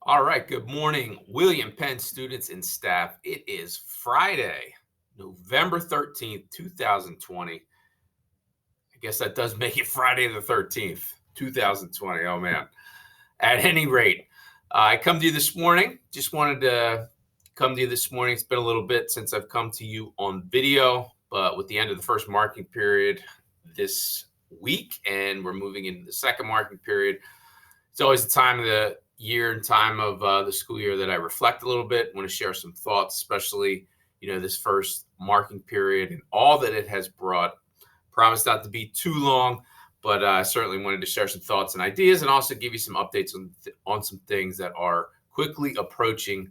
All right. Good morning, William Penn students and staff. It is Friday, November 13th, 2020. I guess that does make it Friday the 13th, 2020. Oh, man. At any rate, I come to you this morning. Just wanted to come to you this morning. It's been a little bit since I've come to you on video, but with the end of the first marking period this week, and we're moving into the second marking period, it's always the time of the year and time of the school year that I reflect a little bit. Want to share some thoughts, especially this first marking period and all that it has brought. Promise not to be too long, but I certainly wanted to share some thoughts and ideas, and also give you some updates on some things that are quickly approaching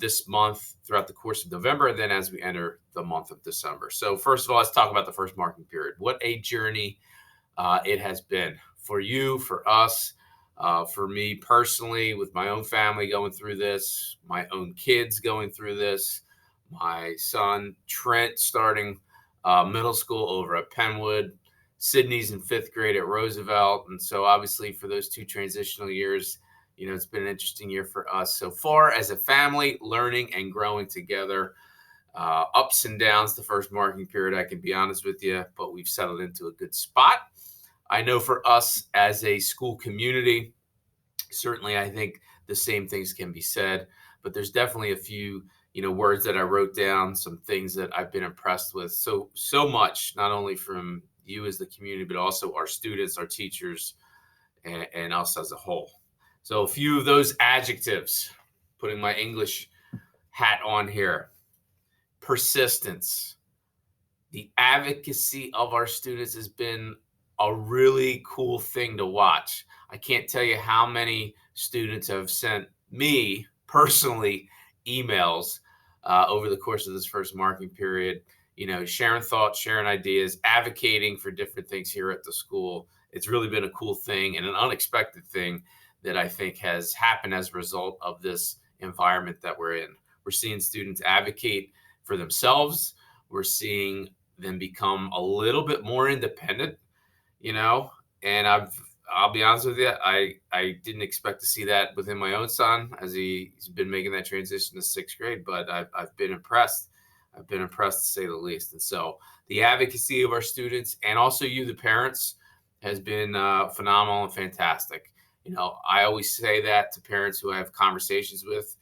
this month throughout the course of November, and then as we enter the month of December. So first of all, let's talk about the first marking period. What a journey it has been for you, for us. For me personally, with my own family going through this, my own kids going through this, my son Trent starting middle school over at Penwood, Sydney's in fifth grade at Roosevelt. And so, obviously, for those two transitional years, it's been an interesting year for us so far as a family, learning and growing together. Ups and downs the first marking period, I can be honest with you, but we've settled into a good spot. I know for us as a school community, certainly I think the same things can be said, but there's definitely a few, words that I wrote down, some things that I've been impressed with so much, not only from you as the community, but also our students, our teachers, and us as a whole. So a few of those adjectives, putting my English hat on here: persistence. The advocacy of our students has been a really cool thing to watch. I can't tell you how many students have sent me personally emails over the course of this first marking period, sharing thoughts, sharing ideas, advocating for different things here at the school. It's really been a cool thing and an unexpected thing that I think has happened as a result of this environment that we're in. We're seeing students advocate for themselves. We're seeing them become a little bit more independent, and I'll be honest with you, I didn't expect to see that within my own son as he's been making that transition to sixth grade, but I've been impressed. I've been impressed to say the least. And so the advocacy of our students and also you, the parents, has been phenomenal and fantastic. I always say that to parents who I have conversations with,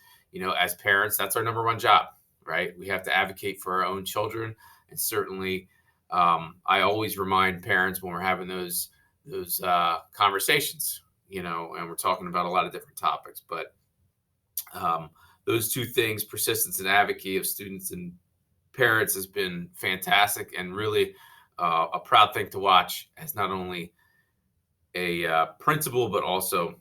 as parents, that's our number one job, right? We have to advocate for our own children. And certainly, I always remind parents when we're having those conversations, and we're talking about a lot of different topics, but those two things, persistence and advocacy of students and parents, has been fantastic and really a proud thing to watch as not only a principal, but also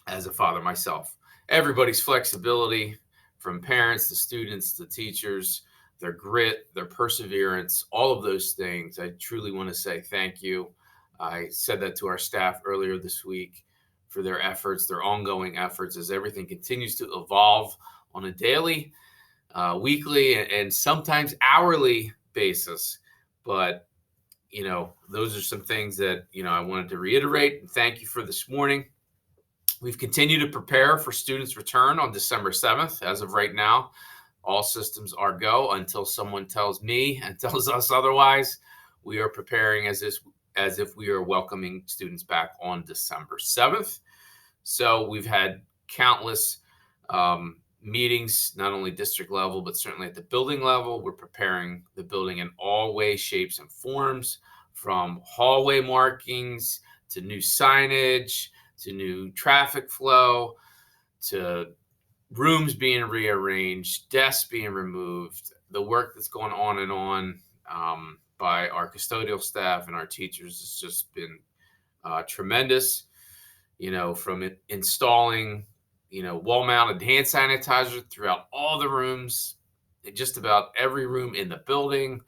as a father myself. Everybody's flexibility, from parents to students to teachers, their grit, their perseverance, all of those things, I truly want to say thank you. I said that to our staff earlier this week for their efforts, their ongoing efforts, as everything continues to evolve on a daily, weekly, and sometimes hourly basis. But, those are some things that, I wanted to reiterate and thank you for this morning. We've continued to prepare for students' return on December 7th. As of right now, all systems are go until someone tells me and tells us otherwise. We are preparing as if we are welcoming students back on December 7th. So we've had countless meetings, not only district level, but certainly at the building level. We're preparing the building in all ways, shapes, and forms, from hallway markings to new signage, to new traffic flow, to rooms being rearranged, desks being removed, the work that's going on and on by our custodial staff and our teachers has just been tremendous. From installing, wall-mounted hand sanitizer throughout all the rooms, in just about every room in the building.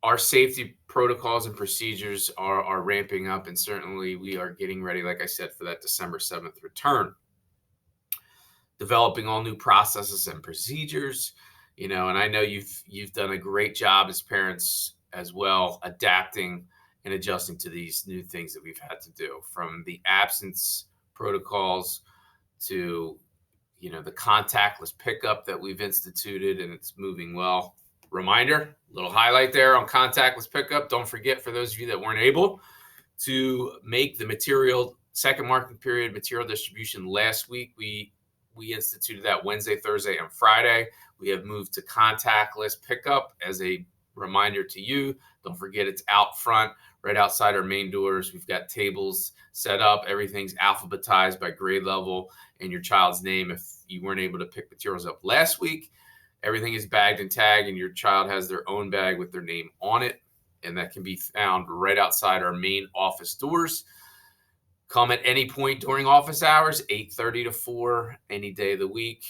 Our safety protocols and procedures are ramping up, and certainly we are getting ready, like I said, for that December 7th return. Developing all new processes and procedures, and I know you've done a great job as parents as well, adapting and adjusting to these new things that we've had to do, from the absence protocols to, the contactless pickup that we've instituted, and it's moving well. Reminder, little highlight there on contactless pickup. Don't forget, for those of you that weren't able to make the second marking period material distribution last week, we instituted that Wednesday, Thursday, and Friday. We have moved to contactless pickup as a reminder to you. Don't forget, it's out front, right outside our main doors. We've got tables set up. Everything's alphabetized by grade level and your child's name. If you weren't able to pick materials up last week, everything is bagged and tagged, and your child has their own bag with their name on it. And that can be found right outside our main office doors. Come at any point during office hours, 8:30 to 4, any day of the week.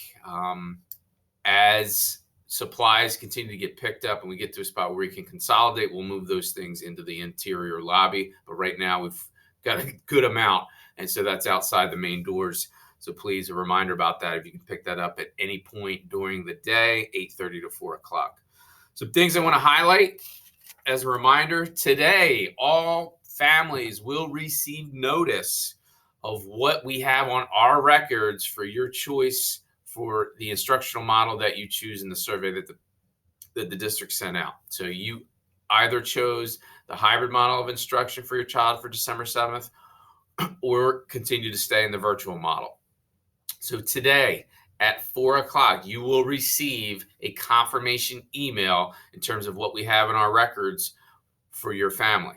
As supplies continue to get picked up and we get to a spot where we can consolidate, we'll move those things into the interior lobby. But right now we've got a good amount, and so that's outside the main doors. So please, a reminder about that. If you can pick that up at any point during the day, 8:30 to 4 o'clock. Some things I want to highlight as a reminder: today, all families will receive notice of what we have on our records for your choice for the instructional model that you choose in the survey that the district sent out. So you either chose the hybrid model of instruction for your child for December 7th or continue to stay in the virtual model. So today at 4 o'clock, you will receive a confirmation email in terms of what we have in our records for your family.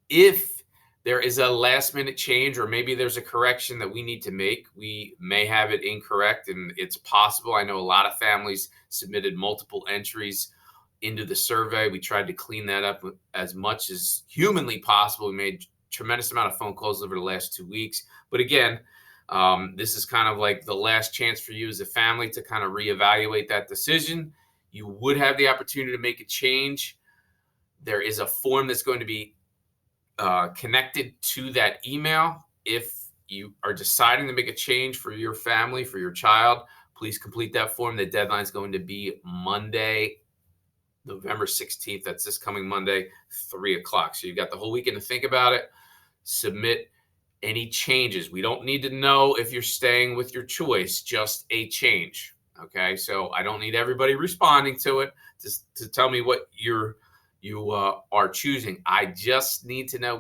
If there is a last minute change, or maybe there's a correction that we need to make, we may have it incorrect, and it's possible. I know a lot of families submitted multiple entries into the survey. We tried to clean that up as much as humanly possible. We made a tremendous amount of phone calls over the last 2 weeks. But again, this is kind of like the last chance for you as a family to kind of reevaluate that decision. You would have the opportunity to make a change. There is a form that's going to be connected to that email. If you are deciding to make a change for your family, for your child, please complete that form. The deadline is going to be Monday, November 16th. That's this coming Monday, 3 o'clock. So you've got the whole weekend to think about it. Submit any changes. We don't need to know if you're staying with your choice, just a change. Okay, so I don't need everybody responding to it to tell me what you are choosing. We just need to know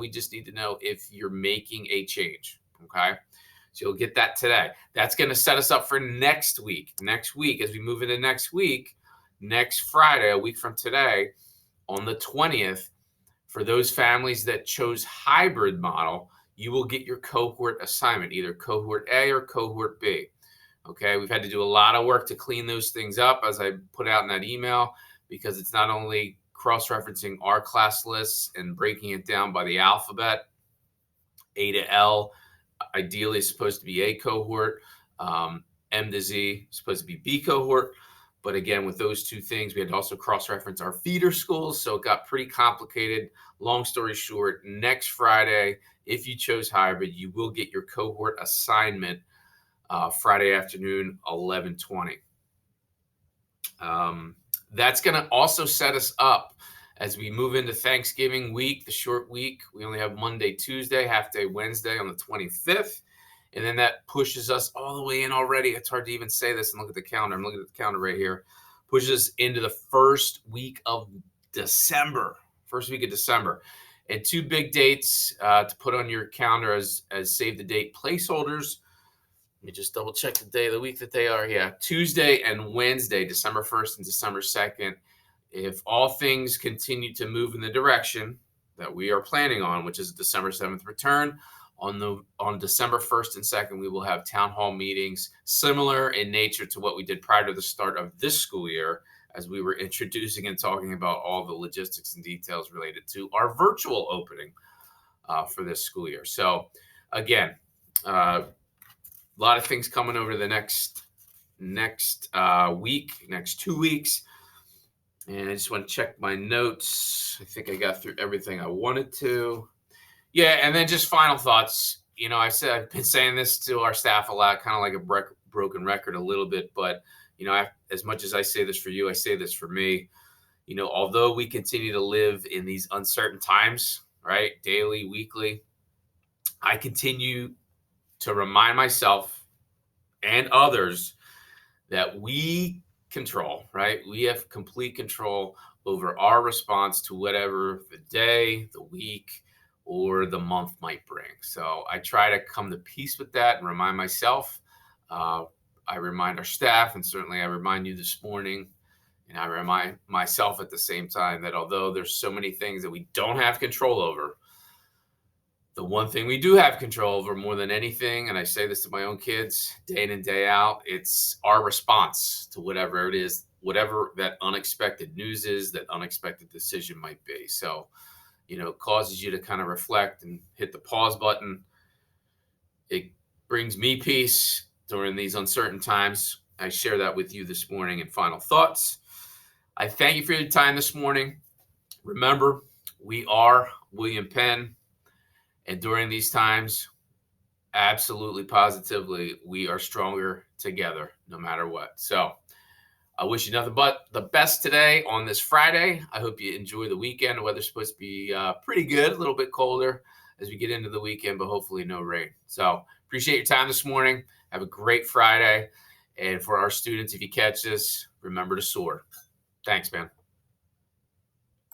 if you're making a change. Okay, so you'll get that today. That's going to set us up for next week. Next week, as we move into next week, next Friday, a week from today, on the 20th, for those families that chose hybrid model, you will get your cohort assignment, either cohort A or cohort B. Okay, we've had to do a lot of work to clean those things up, as I put out in that email, because it's not only cross-referencing our class lists and breaking it down by the alphabet. A to L ideally is supposed to be A cohort. M to Z is supposed to be B cohort. But again, with those two things, we had to also cross-reference our feeder schools. So it got pretty complicated. Long story short, next Friday, if you chose hybrid, you will get your cohort assignment Friday afternoon, 11:20. That's going to also set us up as we move into Thanksgiving week, the short week. We only have Monday, Tuesday, half day Wednesday on the 25th. And then that pushes us all the way in already. It's hard to even say this and look at the calendar. I'm looking at the calendar right here. Pushes us into the first week of December. And two big dates to put on your calendar as save the date placeholders. Let me just double check the day of the week that they are. Yeah, Tuesday and Wednesday, December 1st and December 2nd. If all things continue to move in the direction that we are planning on, which is December 7th return, on December 1st and 2nd, we will have town hall meetings similar in nature to what we did prior to the start of this school year, as we were introducing and talking about all the logistics and details related to our virtual opening for this school year. So again, a lot of things coming over the next week, next 2 weeks. And I just want to check my notes. I think I got through everything I wanted to. Yeah, and then just final thoughts. I've been saying this to our staff a lot, kind of like a broken record a little bit, but as much as I say this for you, I say this for me. Although we continue to live in these uncertain times, right? Daily, weekly, I continue to remind myself and others that we control, right? We have complete control over our response to whatever the day, the week, or the month might bring. So I try to come to peace with that and remind myself. Uh, I remind our staff, and certainly I remind you this morning, and I remind myself at the same time that although there's so many things that we don't have control over, the one thing we do have control over more than anything, and I say this to my own kids day in and day out, it's our response to whatever it is, whatever that unexpected news is, that unexpected decision might be. So, it causes you to kind of reflect and hit the pause button. It brings me peace during these uncertain times. I share that with you this morning in final thoughts. I thank you for your time this morning. Remember, we are William Penn. And during these times, absolutely, positively, we are stronger together, no matter what. So I wish you nothing but the best today on this Friday. I hope you enjoy the weekend. The weather's supposed to be pretty good, a little bit colder as we get into the weekend, but hopefully no rain. So appreciate your time this morning. Have a great Friday. And for our students, if you catch this, remember to soar. Thanks, man.